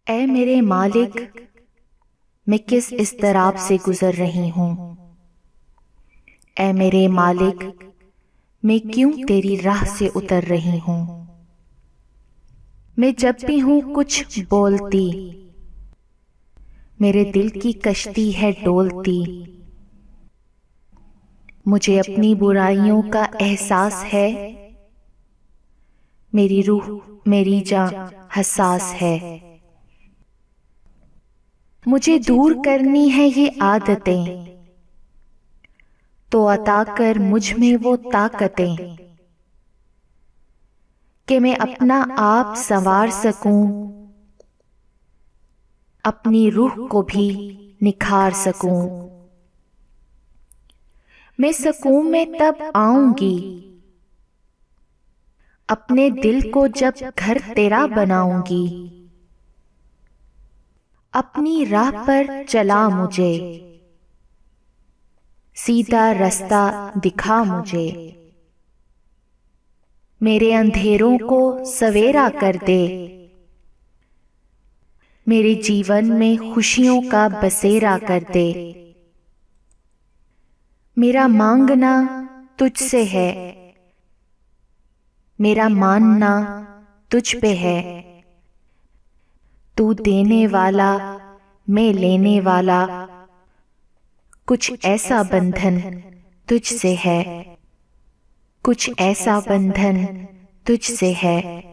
ऐ मेरे मालिक, मैं किस इज़्तिराब से गुजर रही हूँ। ऐ मेरे मालिक, मैं क्यों तेरी राह से उतर रही हूँ। मैं जब भी हूँ कुछ बोलती, मेरे दिल की कश्ती है डोलती। मुझे अपनी बुराइयों का एहसास है, मेरी रूह मेरी जान हसास है। मुझे दूर करनी है ये आदतें, तो अता कर मुझ में वो ताकतें कि मैं अपना आप संवार सकूं, अपनी रूह को भी निखार सकूं। मैं सुकून में तब आऊंगी, अपने दिल को जब घर तेरा बनाऊंगी। अपनी राह पर चला मुझे, सीधा रास्ता दिखा मुझे। मेरे अंधेरों को सवेरा कर दे, मेरे जीवन में खुशियों का बसेरा कर दे। मेरा मांगना तुझसे है, मेरा मानना तुझ पे है। तू देने वाला, मैं लेने वाला, कुछ ऐसा बंधन तुझसे है, कुछ ऐसा बंधन तुझसे है।